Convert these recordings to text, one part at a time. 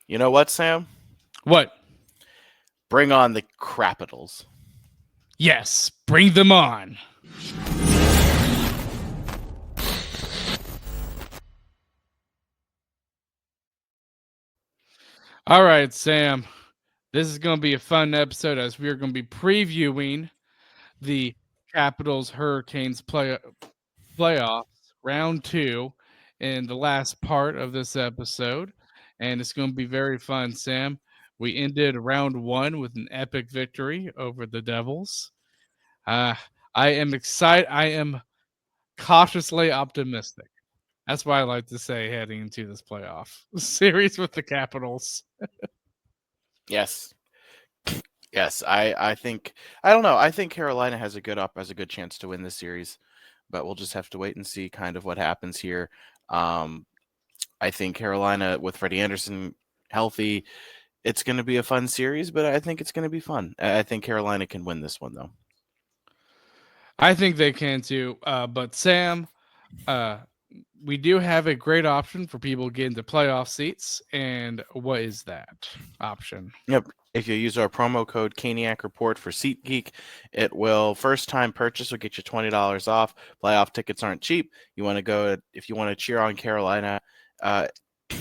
You know what, Sam? What? Bring on the Capitals. Yes, bring them on. All right, Sam. This is going to be a fun episode as we are going to be previewing the Capitals Hurricanes playoffs round 2 in the last part of this episode, and it's going to be very fun, Sam. We ended round 1 with an epic victory over the Devils. Uh, I am excited. I am cautiously optimistic. That's what I like to say heading into this playoff series with the Capitals. Yes. Yes, I think I don't know. I think Carolina has a good chance to win this series, but we'll just have to wait and see kind of what happens here. Um, I think Carolina with Freddie Anderson healthy, it's going to be a fun series, but I think it's going to be fun. I think Carolina can win this one though. I think they can too. But Sam, uh, we do have a great option for people getting to playoff seats. And what is that option? Yep. If you use our promo code Caniac Report for SeatGeek, it will first time purchase will get you $20 off. Playoff tickets aren't cheap. You want to go if you want to cheer on Carolina, uh,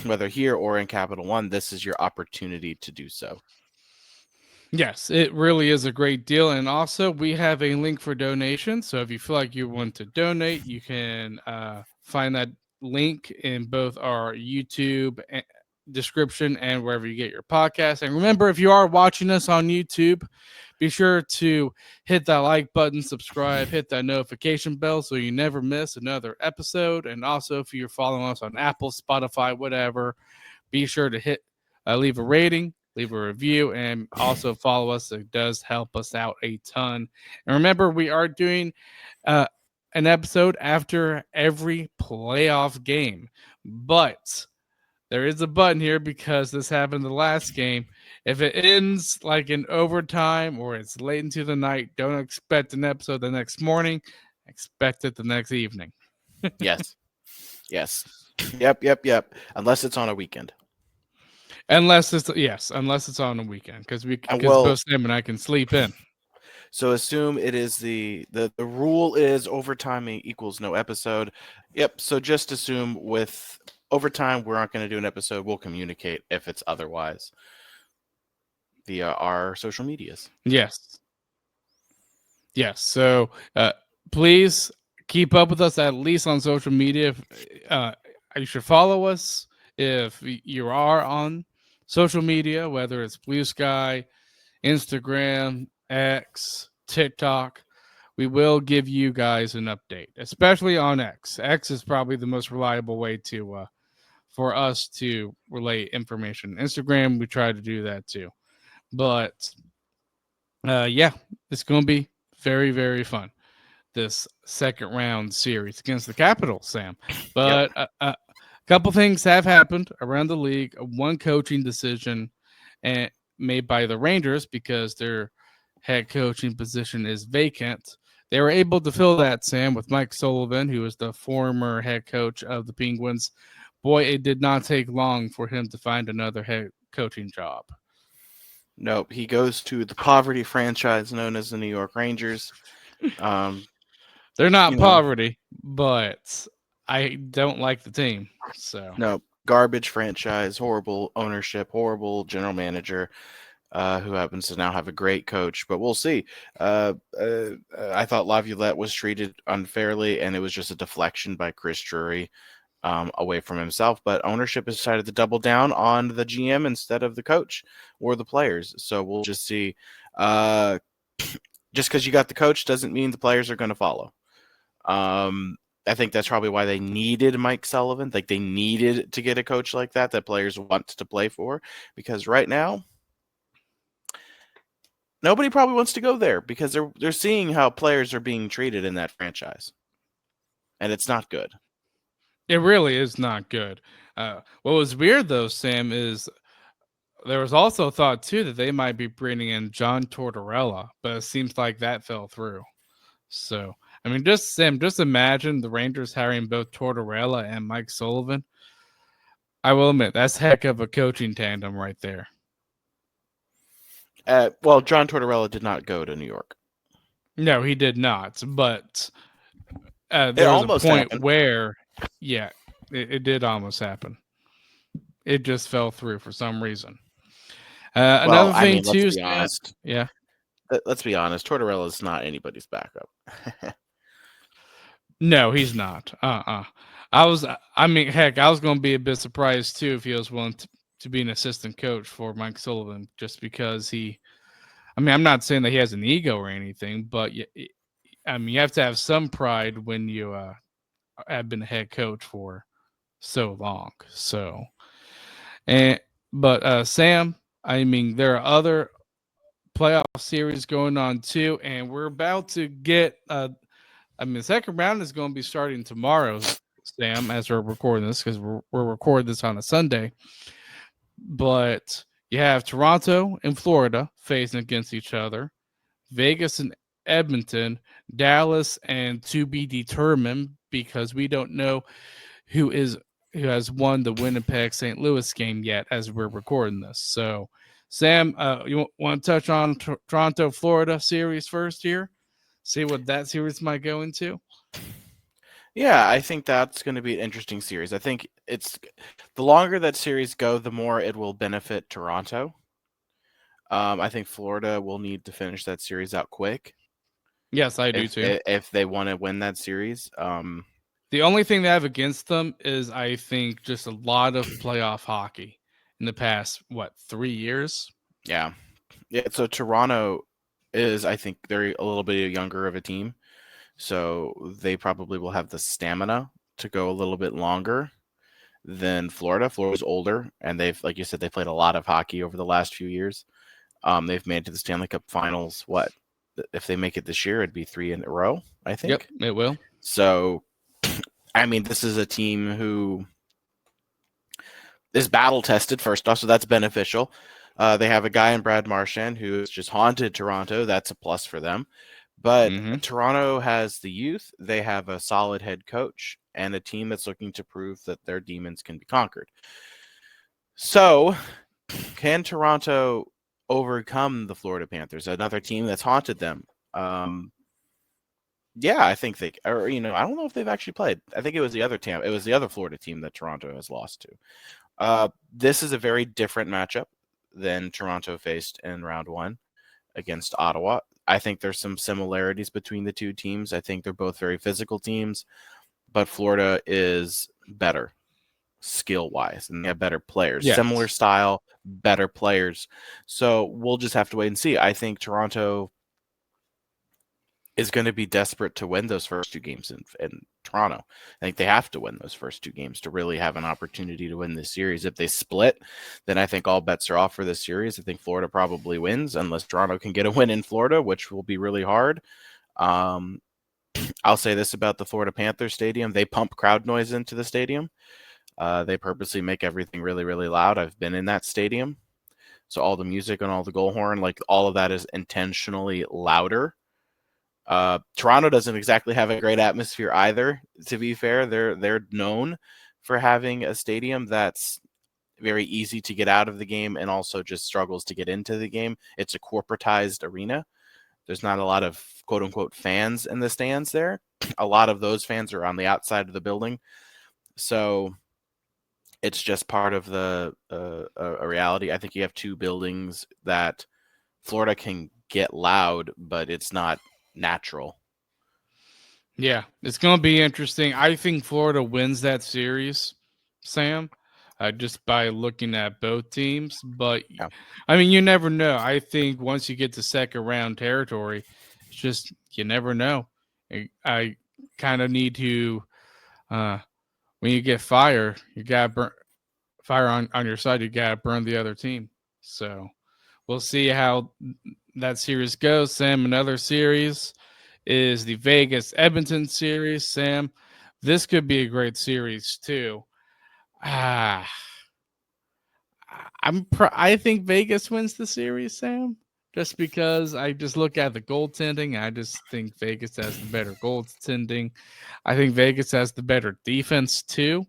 whether here or in Capital One, this is your opportunity to do so. Yes, it really is a great deal. And also, we have a link for donations. So if you feel like you want to donate, you can find that link in both our YouTube description and wherever you get your podcast. And remember, if you are watching us on YouTube, be sure to hit that like button, subscribe, hit that notification bell so you never miss another episode. And also, if you're following us on Apple, Spotify, whatever, be sure to leave a rating, leave a review, and also follow us. It does help us out a ton. And remember, we are doing uh, an episode after every playoff game, but there is a button here because this happened the last game. If it ends like in overtime or it's late into the night, don't expect an episode the next morning. Expect it the next evening. Yes. Yes. Yep. Unless it's on a weekend. Unless it's on the weekend And because well, both Sam and I can sleep in. so assume it is the rule is overtime equals no episode. Yep. So just assume with overtime we're not going to do an episode. We'll communicate if it's otherwise via our social medias. Yes. Yes. So please keep up with us at least on social media. You should follow us if you are on social media, whether it's Blue Sky, Instagram, X, TikTok. We will give you guys an update, especially on X. X is probably the most reliable way to for us to relay information. Instagram, we try to do that too. But yeah, it's going to be very, very fun. This second round series against the Capitals, Sam. Yep. But a couple things have happened around the league. One coaching decision and made by the Rangers because their head coaching position is vacant. They were able to fill that, Sam, with Mike Sullivan, who was the former head coach of the Penguins. Boy, it did not take long for him to find another head coaching job. Nope. He goes to the poverty franchise known as the New York Rangers. Um, They're you not know, poverty, but I don't like the team. So no garbage franchise, horrible ownership, horrible general manager. Who happens to now have a great coach, but we'll see. I thought Laviolette was treated unfairly, and it was just a deflection by Chris Drury away from himself. But ownership has decided to double down on the GM instead of the coach or the players. So we'll just see. Uh, just because you got the coach doesn't mean the players are going to follow. I think that's probably why they needed Mike Sullivan. Like they needed to get a coach like that players want to play for, because right now nobody probably wants to go there because they're seeing how players are being treated in that franchise, and it's not good. it really is not good. What was weird though, Sam, is there was also thought too that they might be bringing in John Tortorella, but it seems like that fell through. So I mean, just Sam, just imagine the Rangers hiring both Tortorella and Mike Sullivan. I will admit that's heck of a coaching tandem right there. Well, John Tortorella did not go to New York. No, he did not. But It there was a almost point happened. where, yeah, it did almost happen. It just fell through for some reason. Well, Another I thing mean, let's too, be Sam. honest. Yeah. Let's be honest. Tortorella is not anybody's backup. No, he's not. I mean, heck, I was going to be a bit surprised too if he was willing to be an assistant coach for Mike Sullivan, just because he. I mean, I'm not saying that he has an ego or anything, but I mean, you have to have some pride when you have been a head coach for so long. So, and but Sam, I mean, there are other playoff series going on too, and we're about to get. I mean, the second round is going to be starting tomorrow, Sam, as we're recording this because we're recording this on a Sunday. But you have Toronto and Florida facing against each other, Vegas and Edmonton, Dallas, and to be determined because we don't know who is who has won the Winnipeg St. Louis game yet as we're recording this. So, Sam, you want to touch on Toronto Florida series first here? See what that series might go into. Yeah, I think that's going to be an interesting series. I think it's the longer that series go, the more it will benefit Toronto. I think Florida will need to finish that series out quick Yes, I do too. if they want to win that series. The only thing they have against them is, I think, just a lot of playoff hockey in the past, 3 years? Yeah, yeah. So Toronto is, I think, they're a little bit younger of a team, so they probably will have the stamina to go a little bit longer than Florida. Florida's older, and they've, like you said, they played a lot of hockey over the last few years. They've made it to the Stanley Cup Finals. What if they make it this year? It'd be three in a row, I Yep, think. it will. So, I mean, this is a team who is battle tested. First off, so that's beneficial. They have a guy in Brad Marchand who has just haunted Toronto. That's a plus for them. But Mm-hmm. Toronto has the youth. They have a solid head coach and a team that's looking to prove that their demons can be conquered. So, can Toronto overcome the Florida Panthers, another team that's haunted them? Yeah, I think they, or I don't know if they've actually played. I think it was the other team. It was the other Florida team that Toronto has lost to. This is a very different matchup than Toronto faced in round one against Ottawa. I think there's some similarities between the two teams. I think they're both very physical teams, but Florida is better skill wise and they have better players, similar Yes. style, better players. So we'll just have to wait and see. I think Toronto is going to be desperate to win those first two games in Toronto. I think they have to win those first two games to really have an opportunity to win this series. If they split, then I think all bets are off for this series. I think Florida probably wins unless Toronto can get a win in Florida, which will be really hard. Um, I'll say this about the Florida Panthers Stadium. They pump crowd noise into the stadium. They purposely make everything really, really loud. I've been in that stadium. So all the music and all the goal horn, like all of that is intentionally louder. Toronto doesn't exactly have a great atmosphere either. To be fair, they're known for having a stadium that's very easy to get out of the game and also just struggles to get into the game. It's a corporatized arena. There's not a lot of quote unquote fans in the stands there. A lot of those fans are on the outside of the building. So it's just part of the a reality. I think you have two buildings that Florida can get loud, but it's not natural. Yeah, it's going to be interesting. I think Florida wins that series, Sam, just by looking at both teams. But Yeah. I mean, you never know. I think once you get to second round territory, it's just you never know. I kind of need to when you get fire, you got fire on your side. You got to burn the other team. So we'll see how that series goes. Sam, another series is the Vegas Edmonton series. Sam, this could be a great series too. Ah, I think Vegas wins the series, Sam. Just because I just look at the goaltending, I just think Vegas has the better goaltending. I think Vegas has the better defense too.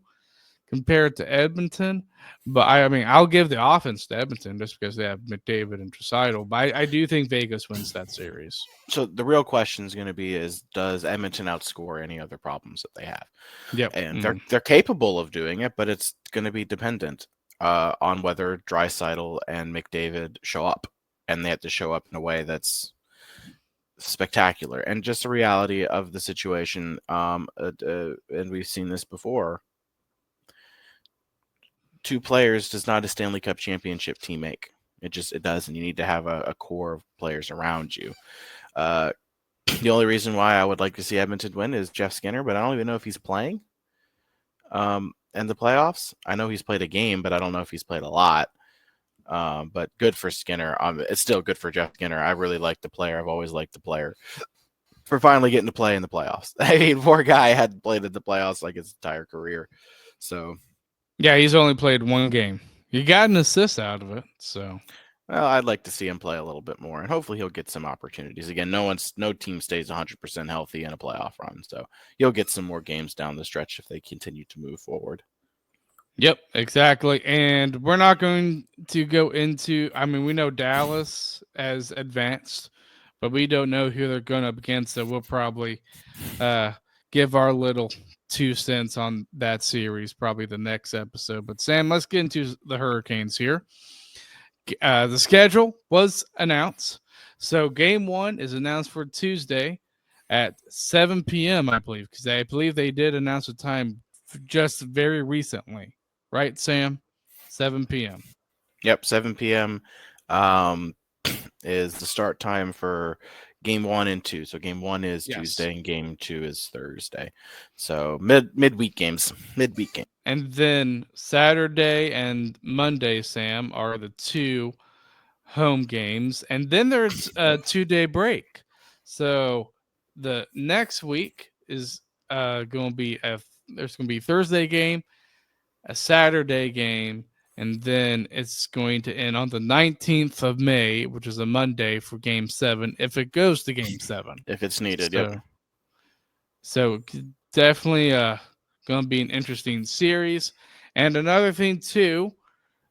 compared to Edmonton. But I mean, I'll give the offense to Edmonton just because they have McDavid and Draisaitl. But I do think Vegas wins that series. So the real question is going to be: is does Edmonton outscore any other problems that they have? Yep. And they're capable of doing it, but it's going to be dependent on whether Draisaitl and McDavid show up, and they have to show up in a way that's spectacular. And just the reality of the situation, and we've seen this before. Two players does not a Stanley Cup championship team make. It doesn't. You need to have a core of players around you. Uh, the only reason why I would like to see Edmonton win is Jeff Skinner, but I don't even know if he's playing. In the playoffs, I know he's played a game, but I don't know if he's played a lot. But good for Skinner. It's still good for Jeff Skinner. I really like the player. I've always liked the player for finally getting to play in the playoffs. I mean, poor guy hadn't played in the playoffs like his entire career. So, yeah, he's only played one game. He got an assist out of it. So, well, I'd like to see him play a little bit more, and hopefully he'll get some opportunities. Again, no team stays 100% healthy in a playoff run, so he'll get some more games down the stretch if they continue to move forward. yep, exactly. And we're not going to go into, I mean, we know Dallas has advanced, but we don't know who they're going up against. So we'll probably give our little 2 cents on that series, probably the next episode. But Sam, let's get into the Hurricanes here. The schedule was announced. So game one is announced for Tuesday at 7 p.m., I believe, because I believe they did announce the time just very recently. Right, Sam? 7 p.m. Yep, 7 p.m. Is the start time for game 1 and 2. So game 1 is Yes. Tuesday and game 2 is Thursday. So midweek games. Midweek game. And then Saturday and Monday, Sam, are the two home games. And then there's a 2-day break. So the next week is going to be there's going to be a Thursday game, a Saturday game, and then it's going to end on the 19th of May, which is a Monday for game 7, if it goes to game 7. If it's needed, So, yep. So definitely going to be an interesting series. And another thing too,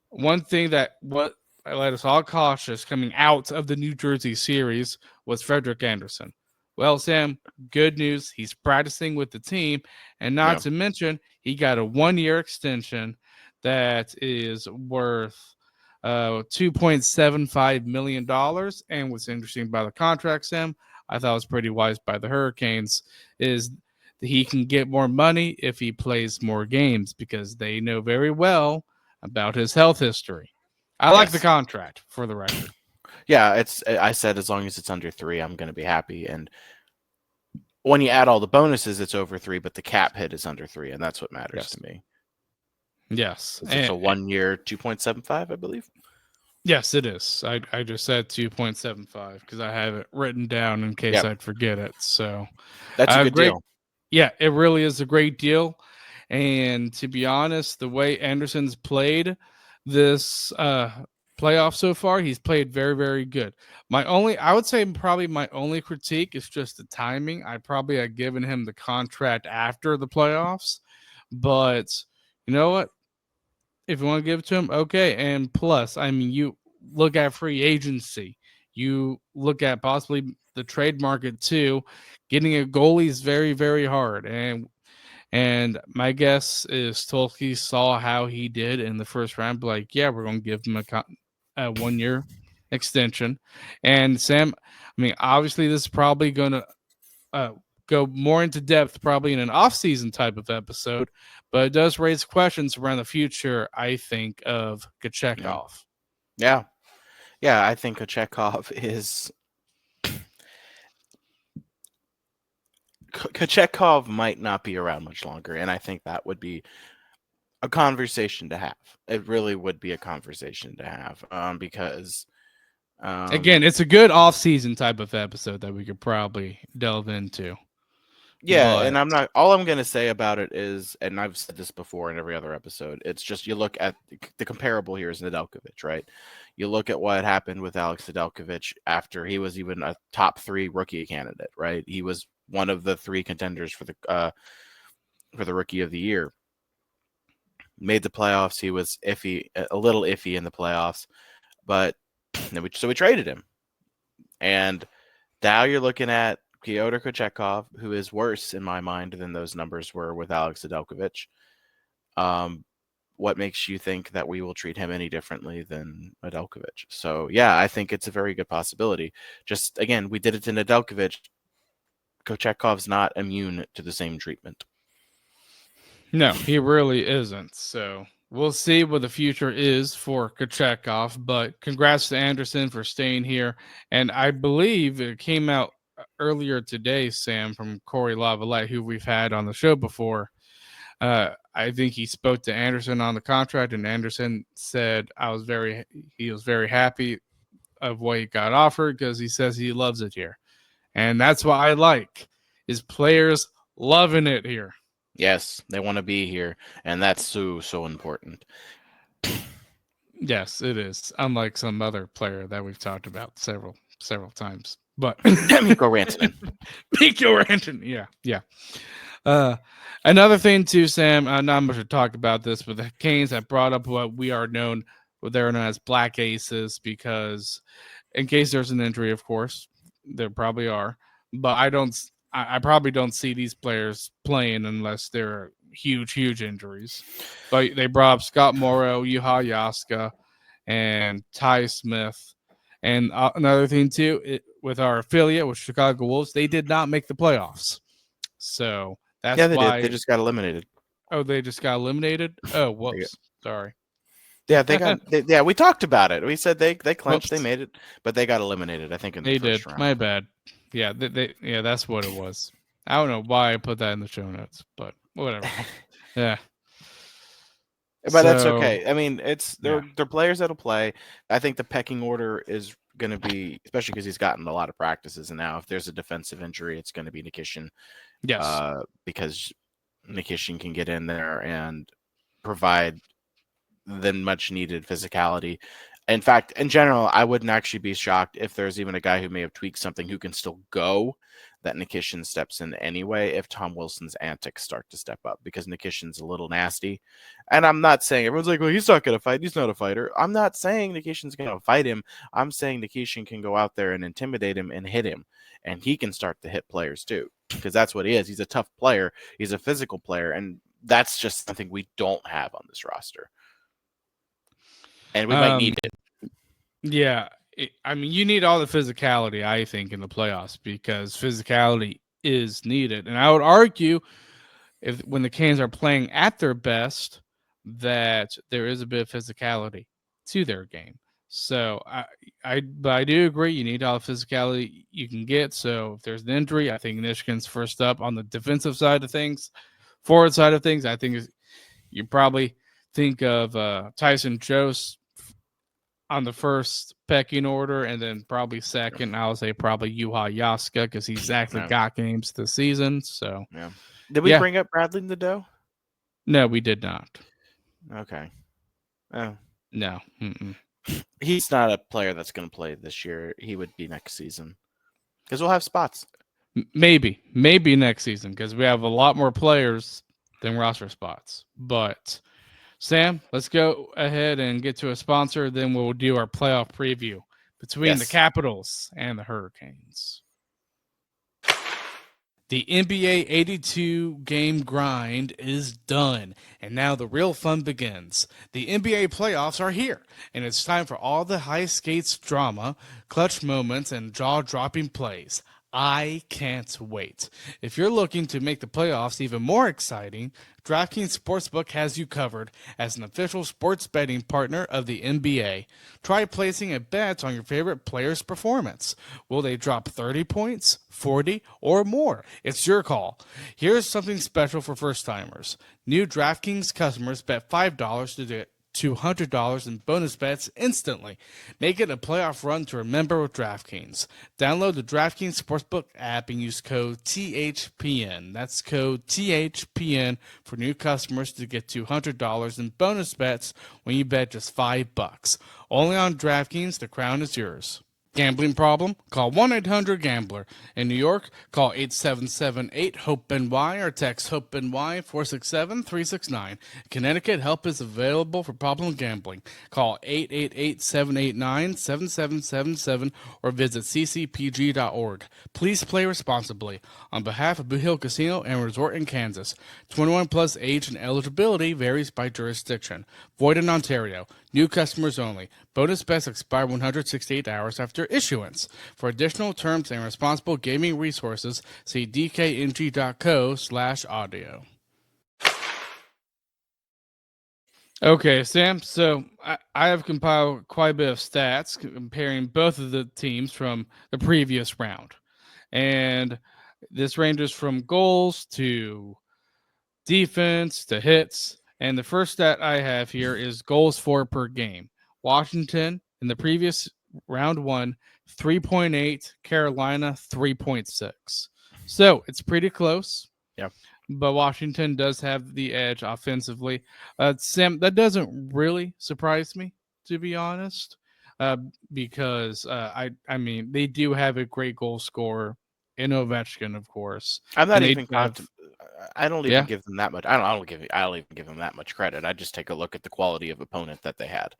one thing that what let us all cautious coming out of the New Jersey series was Frederick Anderson. Well, Sam, good news. He's practicing with the team. And not to mention, he got a 1-year extension that is worth $2.75 million. And what's interesting about the contract, Sam, I thought was pretty wise by the Hurricanes, is that he can get more money if he plays more games because they know very well about his health history. I like the contract, for the record. Yeah, I said as long as it's under 3, I'm going to be happy. And when you add all the bonuses, it's over 3, but the cap hit is under 3, and that's what matters to me. Yes. It's a 1-year 2.75, I believe. Yes, it is. I just said 2.75 because I have it written down in case I'd forget it. So that's a good deal. Yeah, it really is a great deal. And to be honest, the way Anderson's played this playoff so far, he's played very, very good. I would say probably my only critique is just the timing. I probably had given him the contract after the playoffs, but you know what? If you want to give it to him, okay. And plus, I mean, you look at free agency, you look at possibly the trade market too. Getting a goalie is very, very hard, and my guess is Tolkien saw how he did in the first round. But like, yeah, we're going to give him a 1-year extension. And Sam, I mean, obviously, this is probably going to go more into depth, probably in an off-season type of episode. But it does raise questions around the future, I think, of Kochetkov. Yeah. I think Kochetkov is. Kochetkov might not be around much longer, and I think that would be a conversation to have. It really would be a conversation to have, because again, it's a good off-season type of episode that we could probably delve into. Yeah, and all I'm going to say about it is, and I've said this before in every other episode, it's just you look at the comparable here is Nedeljkovic, right? You look at what happened with Alex Nedeljkovic after he was even a top 3 rookie candidate, right? He was one of the 3 contenders for the rookie of the year. Made the playoffs. He was iffy, a little iffy in the playoffs, but so we traded him, and now you're looking at Pyotr Kochetkov, who is worse in my mind than those numbers were with Alex Adelkovich. Um, what makes you think that we will treat him any differently than Adelkovich? So yeah, I think it's a very good possibility. Just again, we did it to Nedeljkovic. Kochetkov's not immune to the same treatment. No, he really isn't. So we'll see what the future is for Kochetkov. But congrats to Anderson for staying here. And I believe it came out earlier today, Sam, from Corey Lavalette, who we've had on the show before. I think he spoke to Anderson on the contract, and Anderson said he was very happy of what he got offered because he says he loves it here. And that's what I like is players loving it here. Yes, they want to be here, and that's so important. Yes, it is. Unlike some other player that we've talked about several times. But Mikko Rantanen. Mikko Rantanen, yeah. Another thing too, Sam. Not much to talk about this, but the Canes have brought up what they're known as Black Aces because, in case there's an injury, of course, there probably are. But I probably don't see these players playing unless they're huge injuries. But they brought up Scott Morrow, Juha Jaska, and Ty Smith. And another thing too, with our affiliate with Chicago Wolves, they did not make the playoffs. So that's they why did. They just got eliminated. Oh, they just got eliminated? Oh, whoops. Sorry. Yeah, we talked about it. We said they clinched, Whoops. they made it, but they got eliminated, I think, in the first round. My bad. Yeah, that's what it was. I don't know why I put that in the show notes, but whatever. Yeah. But that's okay. I mean, they're players that'll play. I think the pecking order is going to be, especially because he's gotten a lot of practices, and now if there's a defensive injury, it's going to be Nikishin. Yes. Because Nikishin can get in there and provide the much needed physicality. In fact, in general, I wouldn't actually be shocked if there's even a guy who may have tweaked something who can still go, that Nikishin steps in anyway if Tom Wilson's antics start to step up, because Nikishin's a little nasty. And I'm not saying everyone's like, well, he's not going to fight. He's not a fighter. I'm not saying Nikishin's going to fight him. I'm saying Nikishin can go out there and intimidate him and hit him. And he can start to hit players too, because that's what he is. He's a tough player. He's a physical player. And that's just something we don't have on this roster. And we might need it. Yeah. You need all the physicality, I think, in the playoffs because physicality is needed. And I would argue when the Canes are playing at their best, that there is a bit of physicality to their game. So but I do agree you need all the physicality you can get. So if there's an injury, I think Nishkin's first up on the defensive side of things. Forward side of things, I think you probably think of Tyson Jost on the first pecking order, and then probably second, I would say probably Juha Jaska because he's actually got games this season. So did we bring up Bradley Nadeau? No, we did not. Okay. Oh no, he's not a player that's going to play this year. He would be next season because we'll have spots. Maybe next season because we have a lot more players than roster spots. But Sam, let's go ahead and get to a sponsor. Then we'll do our playoff preview between the Capitals and the Hurricanes. The NBA 82 game grind is done, and now the real fun begins. The NBA playoffs are here, and it's time for all the high skates drama, clutch moments, and jaw-dropping plays. I can't wait. If you're looking to make the playoffs even more exciting, DraftKings Sportsbook has you covered as an official sports betting partner of the NBA. Try placing a bet on your favorite player's performance. Will they drop 30 points, 40, or more? It's your call. Here's something special for first-timers. New DraftKings customers bet $5 to get $200 in bonus bets instantly. Make it a playoff run to remember with DraftKings. Download the DraftKings Sportsbook app and use code THPN. That's code THPN for new customers to get $200 in bonus bets when you bet just $5. Only on DraftKings, the crown is yours. Gambling problem? Call 1-800-GAMBLER. In New York, call 877-8-HOPE-NY or text HOPE-NY 467-369. Connecticut, help is available for problem gambling. Call 888-789-7777 or visit ccpg.org. Please play responsibly. On behalf of Blue Hill Casino and Resort in Kansas, 21 plus age and eligibility varies by jurisdiction. Void in Ontario. New customers only. Bonus bets expire 168 hours after issuance. For additional terms and responsible gaming resources, see dkng.co/audio. Okay, Sam. So I have compiled quite a bit of stats comparing both of the teams from the previous round. And this ranges from goals to defense to hits. And the first stat I have here is goals for per game. Washington in the previous round one, 3.8, Carolina 3.6. So it's pretty close. Yeah. But Washington does have the edge offensively. Sam, that doesn't really surprise me, to be honest, because I mean they do have a great goal scorer in Ovechkin, of course, I'm not and they even have I don't even yeah. give them that much. I don't even give them that much credit. I just take a look at the quality of opponent that they had.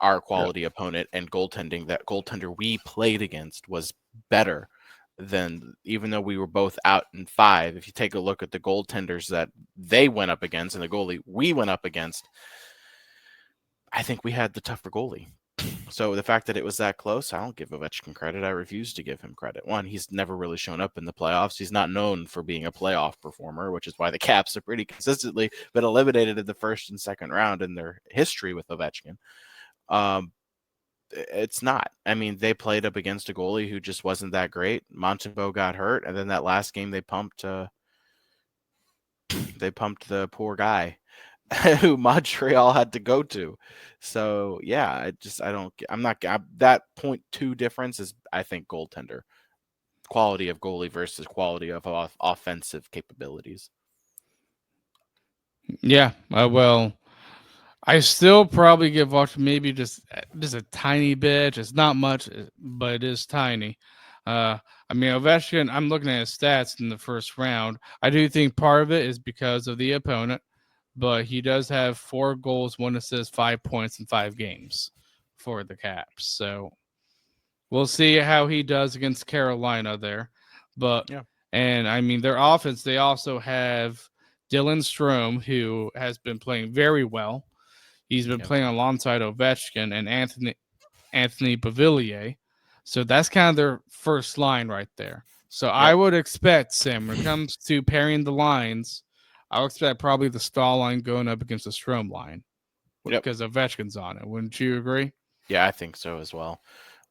Our quality opponent and goaltending, that goaltender we played against was better than, even though we were both out in 5. If you take a look at the goaltenders that they went up against and the goalie we went up against, I think we had the tougher goalie. So the fact that it was that close, I don't give Ovechkin credit. I refuse to give him credit. One, he's never really shown up in the playoffs. He's not known for being a playoff performer, which is why the Caps have pretty consistently been eliminated in the first and second round in their history with Ovechkin. It's not. I mean, they played up against a goalie who just wasn't that great. Montembeault got hurt, and then that last game they pumped the poor guy who Montreal had to go to. So yeah, I don't. I'm not. That 0.2 difference is, I think, goaltender quality of goalie versus quality of offensive capabilities. Yeah, well, I still probably give Washington maybe just a tiny bit, just not much, but it is tiny. I mean, Ovechkin, I'm looking at his stats in the first round. I do think part of it is because of the opponent, but he does have 4 goals, 1 assist, 5 points in 5 games for the Caps. So we'll see how he does against Carolina there. But Yeah. and I mean their offense, they also have Dylan Strome, who has been playing very well. He's been Yep. playing alongside Ovechkin and Anthony Pavillier. So that's kind of their first line right there. So I Yep. would expect, Sam, when it comes to pairing the lines, I would expect probably the Stahl line going up against the Strome line Yep. because Ovechkin's on it. Wouldn't you agree? Yeah, I think so as well.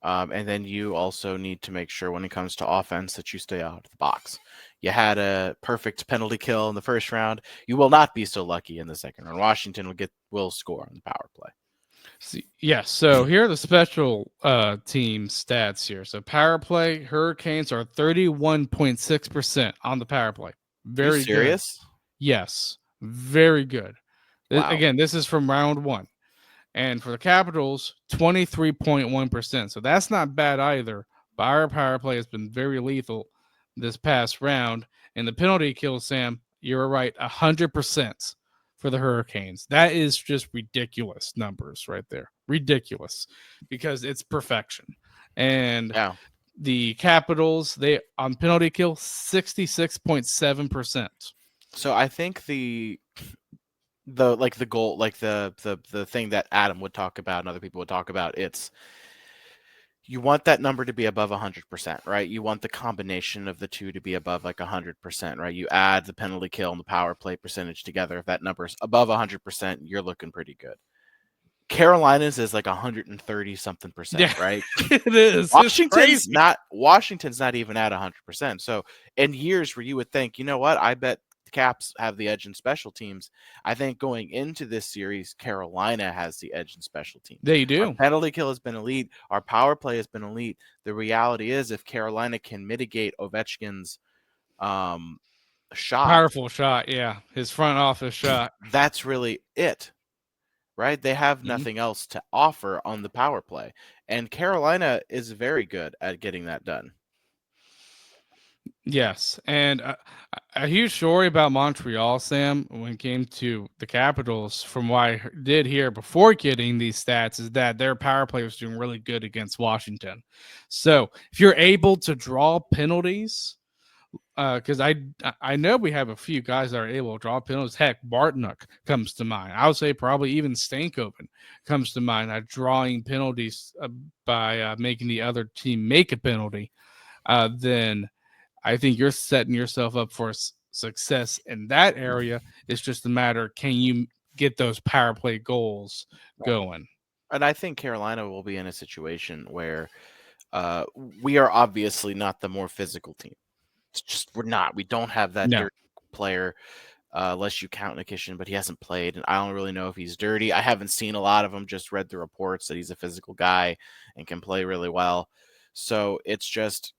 And then you also need to make sure when it comes to offense that you stay out of the box. You had a perfect penalty kill in the first round. You will not be so lucky in the second round. Washington will score on the power play. Yes. So here are the special team stats here. So power play, Hurricanes are 31.6% on the power play. You Very good. serious? Yes. Very good. Wow. Again, this is from round 1. And for the Capitals, 23.1%. So that's not bad either. But our power play has been very lethal this past round. And the penalty kill, Sam, you're right, 100% for the Hurricanes. That is just ridiculous numbers right there. Ridiculous because it's perfection. And Yeah. the Capitals, they on penalty kill, 66.7%. So I think the goal, like the thing that Adam would talk about and other people would talk about, it's, you want that number to be above 100%, right? You want the combination of the two to be above like 100%, right? You add the penalty kill and the power play percentage together. If that number is above 100%, you're looking pretty good. Carolina's is like 130 something percent, Yeah, right? it is. It's crazy. Washington's not even at 100%. So in years where you would think, you know what, I bet the Caps have the edge in special teams, I think going into this series, Carolina has the edge in special teams. They Our do. penalty kill has been elite. Our power play has been elite. The reality is, if Carolina can mitigate Ovechkin's shot, Powerful shot, yeah. His front office shot. that's really it. right? They have Mhm. nothing else to offer on the power play. And Carolina is very good at getting that done. Yes, and a huge story about Montreal, Sam, when it came to the Capitals, from what did hear before getting these stats, is that their power play was doing really good against Washington. So if you're able to draw penalties, because I know we have a few guys that are able to draw penalties. Heck, Bartnook comes to mind. I would say probably even Stankoven comes to mind at drawing penalties by making the other team make a penalty. Then I think you're setting yourself up for success in that area. It's just a matter, can you get those power play goals going? And I think Carolina will be in a situation where we are obviously not the more physical team. It's just we're not. We don't have that No, dirty player, unless you count Nikishin, but he hasn't played, and I don't really know if he's dirty. I haven't seen a lot of him. Just read the reports that he's a physical guy and can play really well. So it's just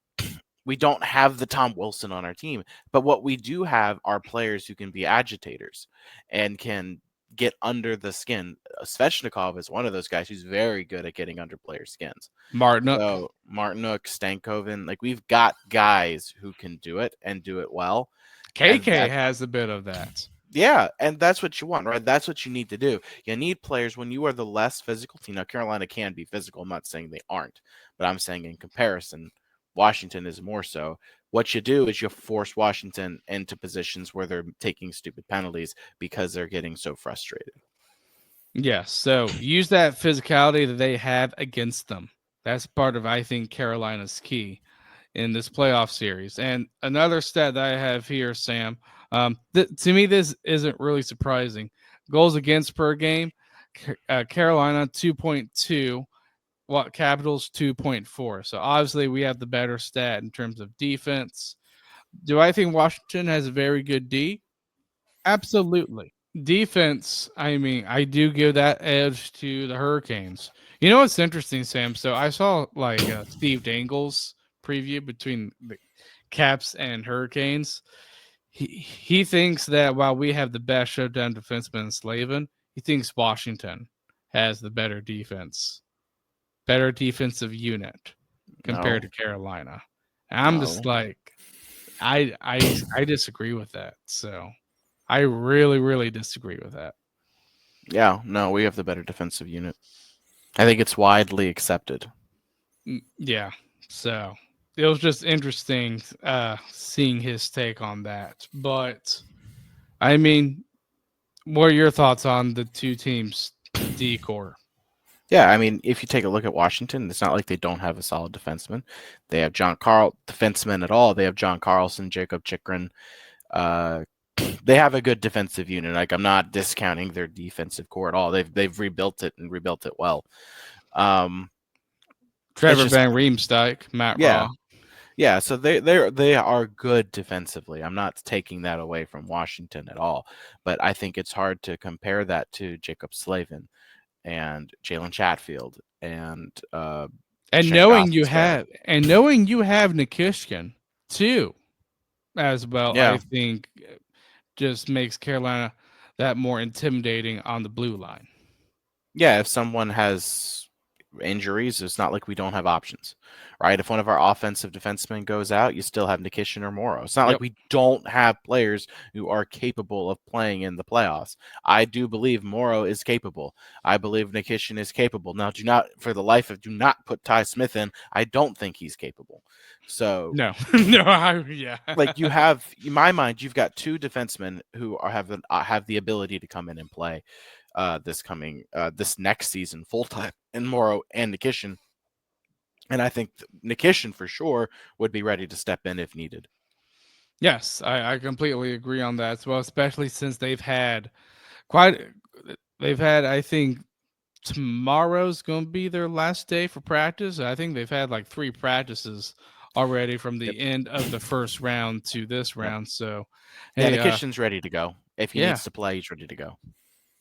we don't have the Tom Wilson on our team, but what we do have are players who can be agitators and can get under the skin. Svechnikov is one of those guys who's very good at getting under players' skins. Martinook, So Martinuk, Stankoven, like we've got guys who can do it and do it well. And KK that has a bit of that. yeah, and that's what you want, right? That's what you need to do. You need players when you are the less physical team. Now, Carolina can be physical. I'm not saying they aren't, but I'm saying in comparison, Washington is more so. What you do is you force Washington into positions where they're taking stupid penalties because they're getting so frustrated. Yes, so use that physicality that they have against them. That's part of, I think, Carolina's key in this playoff series. And another stat that I have here, Sam, to me, this isn't really surprising. Goals against per game, Carolina 2.2, what Capitals 2.4. So obviously, we have the better stat in terms of defense. Do I think Washington has a very good D? Absolutely. Defense, I mean, I do give that edge to the Hurricanes. You know what's interesting, Sam? So I saw like Steve Dangle's preview between the Caps and Hurricanes. He thinks that while we have the best showdown defenseman in Slavin, he thinks Washington has the better defensive unit compared to No, Carolina. And I'm just no. like, I disagree with that. So I really, really disagree with that. Yeah, no, we have the better defensive unit. I think it's widely accepted. Yeah. So it was just interesting seeing his take on that. But I mean, what are your thoughts on the two teams decor? Yeah, I mean, if you take a look at Washington, it's not like they don't have a solid defenseman. They have John Carl defenseman at all. They have John Carlson, Jacob Chikrin. Uh, they have a good defensive unit. Like I'm not discounting their defensive core at all. They've rebuilt it and rebuilt it well. Um, it's Trevor just Van Riemsdyk, Matt yeah, Raw. yeah. So they are good defensively. I'm not taking that away from Washington at all, but I think it's hard to compare that to Jacob Slavin and Jalen Chatfield and And Shenkovska. knowing you have Nikishkin too as well, I Yeah, think just makes Carolina that more intimidating on the blue line. yeah. If someone has injuries, it's not like we don't have options, right? If one of our offensive defensemen goes out, you still have Nikishin or Morrow. It's not like Yep. we don't have players who are capable of playing in the playoffs. I do believe Morrow is capable. I believe Nikishin is capable. Now, do not, for the life of, do not put Ty Smith in. I don't think he's capable. So, No, no, yeah. like you have, in my mind, you've got two defensemen who have the ability to come in and play this next season full time in Morrow and Nikishin. And I think Nikishin for sure would be ready to step in if needed. Yes, I completely agree on that as well, especially since quite, they've had, I think tomorrow's going to be their last day for practice. I think they've had like 3 practices already from Yep. the end of the first round to this Yep. round. So, Yeah, hey, Nikishin's ready to go. If he yeah, needs to play, he's ready to go.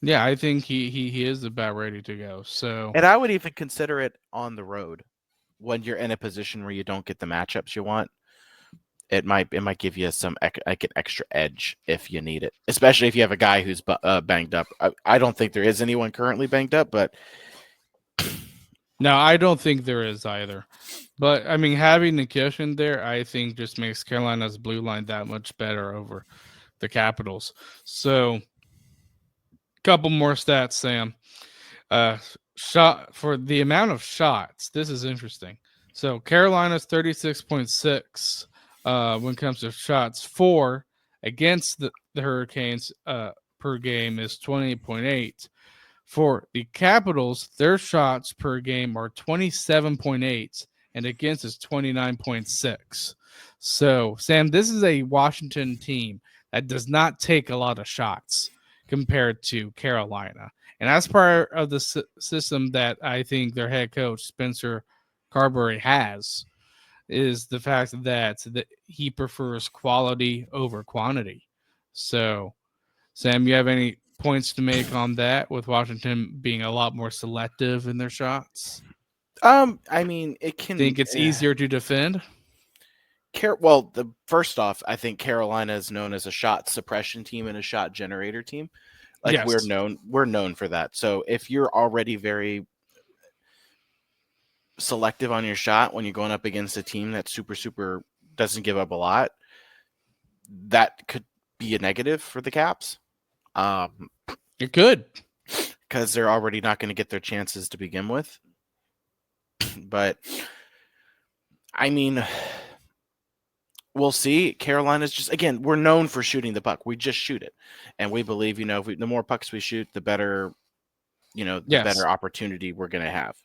yeah, I think he is about ready to go. So, And I would even consider it on the road when you're in a position where you don't get the matchups you want. it might give you like an extra edge if you need it, especially if you have a guy who's banged up. I don't think there is anyone currently banged up, but No, I don't think there is either. But I mean, having the cushion there, I think just makes Carolina's blue line that much better over the Capitals. So, couple more stats, Sam. Shot for the amount of shots. This is interesting. So Carolina's 36.6 when it comes to shots for against the Hurricanes per game is 28.8. For the Capitals, their shots per game are 27.8 and against is 29.6. So, Sam, this is a Washington team that does not take a lot of shots compared to Carolina. And that's part of the system that I think their head coach, Spencer Carberry, has is the fact that he prefers quality over quantity. So, Sam, you have any points to make on that with Washington being a lot more selective in their shots? I mean, it can. Think it's easier to defend? Well, the first off, I think Carolina is known as a shot suppression team and a shot generator team. Like Yes. we're known for that. So if you're already very selective on your shot when you're going up against a team that super doesn't give up a lot, that could be a negative for the Caps. You're good. Because they're already not going to get their chances to begin with. But I mean, we'll see. Carolina's just, again, we're known for shooting the puck. We just shoot it, and we believe, if the more pucks we shoot, the better, the Yes. better opportunity we're going to have.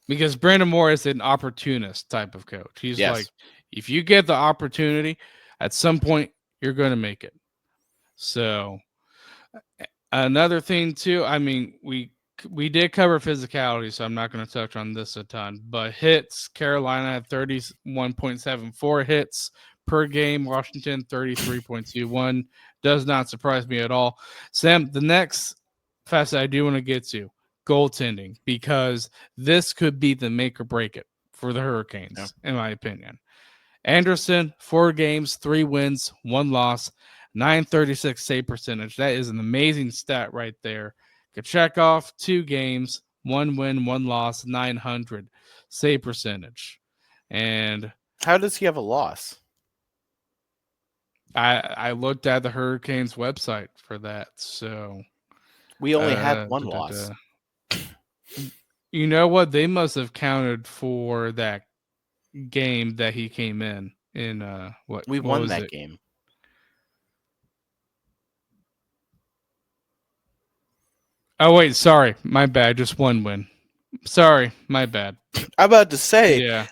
Because Brandon Moore is an opportunist type of coach. He's like, if you get the opportunity, at some point you're going to make it. So another thing too, I mean, we did cover physicality, so I'm not going to touch on this a ton. But hits, Carolina had 31.74 hits per game. Washington 33.21. Does not surprise me at all. Sam, the next facet I do want to get to, goaltending, because this could be the make or break it for the Hurricanes, in my opinion. Anderson, 4 games, 3 wins, 1 loss, 936 save percentage. That is an amazing stat right there. Kochetkov, 2 games, 1 win, 1 loss, 900 save percentage. And how does he have a loss? I looked at the Hurricanes website for that. So we only had 1 loss. You know what? They must have counted for that game that he came in what we what won was that it? game. Oh wait, sorry, my bad. Just 1 win. Sorry, my bad. I'm about to say, yeah.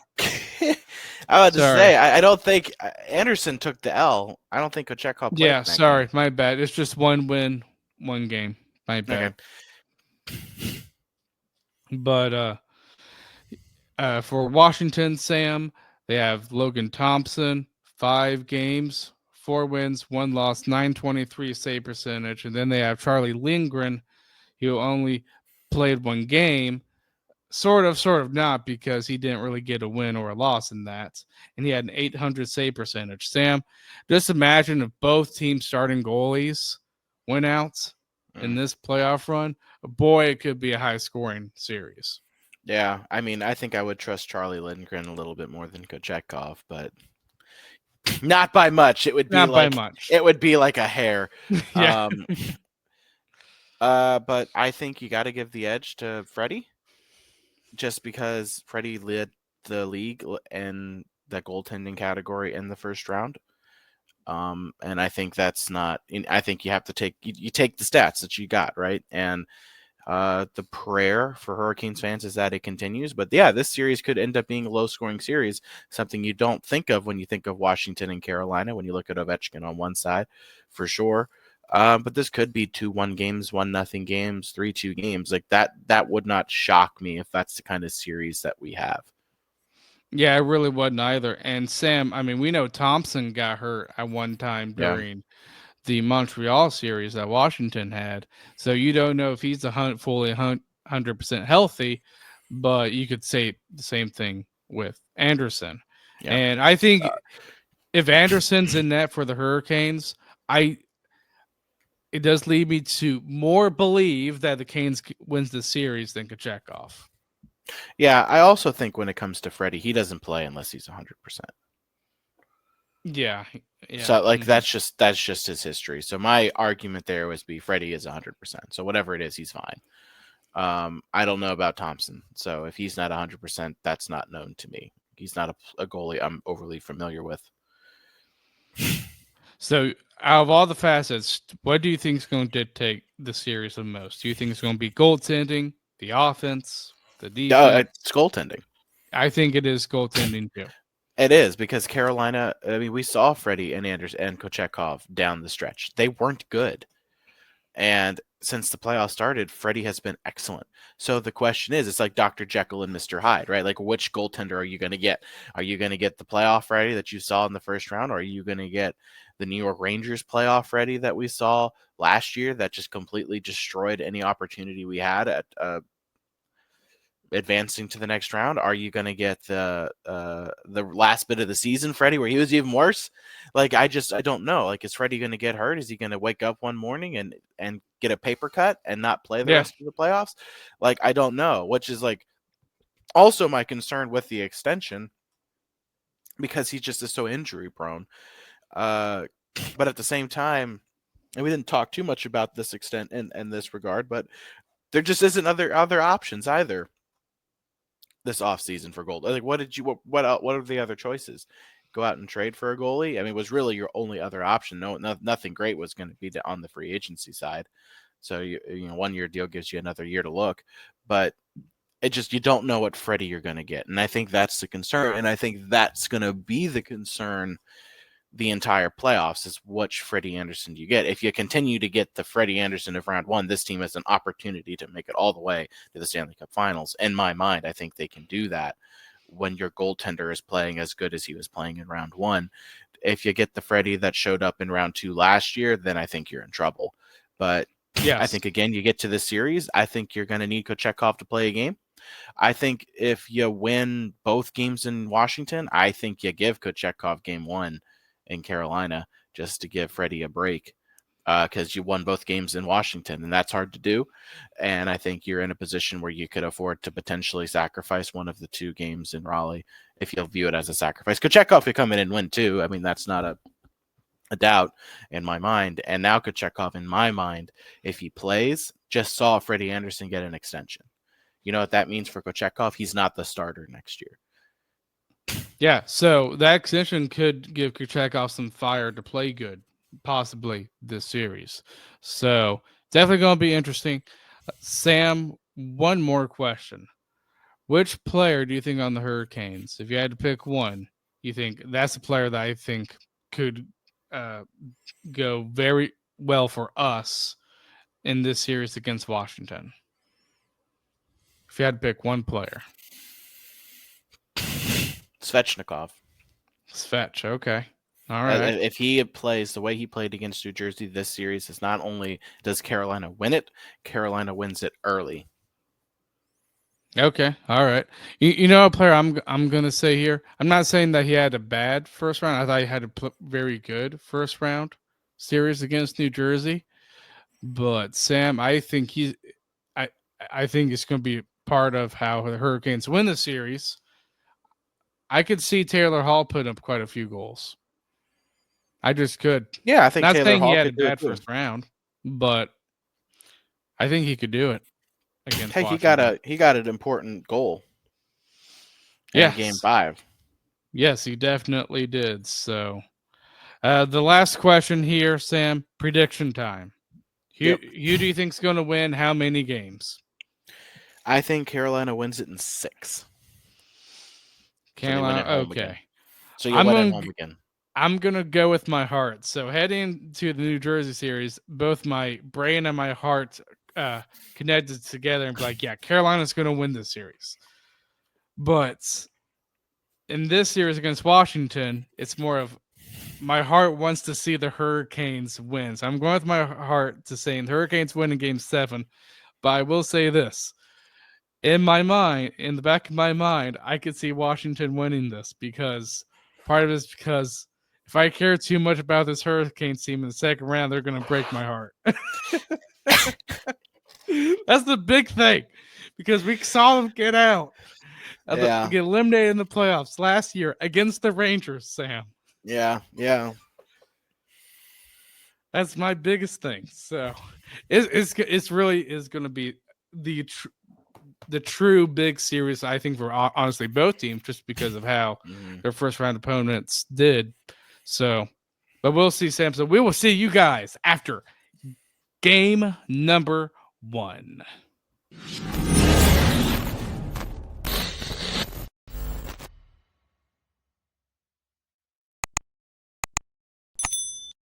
I don't think Anderson took the L. I don't think Kochetkov played. Yeah, sorry, my bad. It's just 1 win, 1 game. My bad. Okay. But for Washington, Sam, they have Logan Thompson, 5 games, 4 wins, 1 loss, 923 save percentage, and then they have Charlie Lindgren, who only played 1 game. Sort of not, because he didn't really get a win or a loss in that. And he had an 800 save percentage. Sam, just imagine if both teams starting goalies went out in this playoff run. Boy, it could be a high scoring series. Yeah, I mean, I think I would trust Charlie Lindgren a little bit more than Kochetkov, but not by much. It would be it would be like a hair. yeah. But I think you got to give the edge to Freddie, just because Freddie led the league in the goaltending category in the first round. And I think that's not. I think you have to take you take the stats that you got, right? And the prayer for Hurricanes fans is that it continues. But yeah, this series could end up being a low-scoring series, something you don't think of when you think of Washington and Carolina, when you look at Ovechkin on one side, for sure. But this could be 2-1 games, 1-0 games, 3-2 games. Like that would not shock me if that's the kind of series that we have. Yeah, it really wasn't either. And Sam, I mean, we know Thompson got hurt at one time during the Montreal series that Washington had. So you don't know if he's fully 100% healthy, but you could say the same thing with Anderson. Yeah. And I think if Anderson's in net for the Hurricanes, I it does lead me to more believe that the Canes wins the series than Kochetkov. Yeah, I also think when it comes to Freddie, he doesn't play unless he's 100%. Yeah, yeah. So like Mhm. that's just his history. So my argument there was be Freddie is 100%. So whatever it is, he's fine. I don't know about Thompson. So if he's not 100%, that's not known to me. He's not a goalie I'm overly familiar with. So, out of all the facets, what do you think is going to dictate the series the most? Do you think it's going to be goaltending, the offense, the defense? It's goaltending. I think it is goaltending too. It is because Carolina. I mean, we saw Freddie and Anders and Kochetkov down the stretch. They weren't good. And since the playoffs started, Freddie has been excellent. So the question is, it's like Dr. Jekyll and Mr. Hyde, right? Like, which goaltender are you going to get? Are you going to get the playoff Freddie that you saw in the first round? Or are you going to get the New York Rangers playoff Freddie that we saw last year that just completely destroyed any opportunity we had at advancing to the next round? Are you going to get the last bit of the season Freddie where he was even worse? Like I don't know. Like is Freddie going to get hurt? Is he going to wake up one morning and get a paper cut and not play the Yeah, rest of the playoffs? Like I don't know, which is like also my concern with the extension because he just is so injury prone. Uh but at the same time, and we didn't talk too much about this extent in this regard, but there just isn't other options either this offseason for gold? Like, what did you what are the other choices? Go out and trade for a goalie? I mean, it was really your only other option. Nothing great was going to be on the free agency side. So you know, 1 year deal gives you another year to look, but it just you don't know what Freddie you're going to get, and I think that's the concern, and I think that's going to be the concern the entire playoffs is which Freddie Anderson do you get. If you continue to get the Freddie Anderson of round one, this team has an opportunity to make it all the way to the Stanley Cup Finals. In my mind, I think they can do that when your goaltender is playing as good as he was playing in round one. If you get the Freddie that showed up in round two last year, then I think you're in trouble. But I yes, think again, you get to this series, I think you're going to need Kochetkov to play a game. I think if you win both games in Washington, I think you give Kochetkov game one in Carolina just to give Freddie a break because you won both games in Washington, and that's hard to do. And I think you're in a position where you could afford to potentially sacrifice one of the two games in Raleigh if you'll view it as a sacrifice. Kochetkov could come in and win too. I mean, that's not a doubt in my mind. And now Kochetkov, in my mind, if he plays, just saw Freddie Anderson get an extension. You know what that means for Kochetkov? He's not the starter next year. yeah. So that extension could give Kochetkov some fire to play good, possibly this series. So definitely going to be interesting. Sam, one more question. Which player do you think on the Hurricanes, if you had to pick one, you think that's a player that I think could uh, go very well for us in this series against Washington? If you had to pick one player, Svechnikov. Svetch. Okay, all right. If he plays the way he played against New Jersey this series, is not only does Carolina win it, Carolina wins it early. Okay, all right. You know a player I'm gonna say here. I'm not saying that he had a bad first round. I thought he had a very good first round series against New Jersey. But Sam, I I think it's going to be part of how the Hurricanes win the series. I could see Taylor Hall putting up quite a few goals. I just could. Yeah, I think Not Taylor saying he Hall had a could do it bad too. first round, but I think he could do it against Hey, he got Washington. an important goal in Game Yes. 5. Yes, he definitely did. So, the last question here, Sam, prediction time. Yep, Who do you think's going to win how many games? I think Carolina wins it in 6. So they win Carolina. at home Okay. again. So you I'm win at going home again. I'm gonna go with my heart. So heading to the New Jersey series, both my brain and my heart connected together and be like, yeah, Carolina's gonna win this series. But in this series against Washington, it's more of my heart wants to see the Hurricanes win. So I'm going with my heart to saying the Hurricanes win in game 7. But I will say this. In my mind, in the back of my mind, I could see Washington winning this because part of it is because if I care too much about this Hurricanes team in the second round, they're going to break my heart. That's the big thing because we saw them get out, Yeah. get eliminated in the playoffs last year against the Rangers, Sam. Yeah. Yeah. That's my biggest thing. So it's really is going to be the true big series, I think, for honestly both teams, just because of how their first round opponents did. So, but we'll see, Sam. So we will see you guys after game number 1.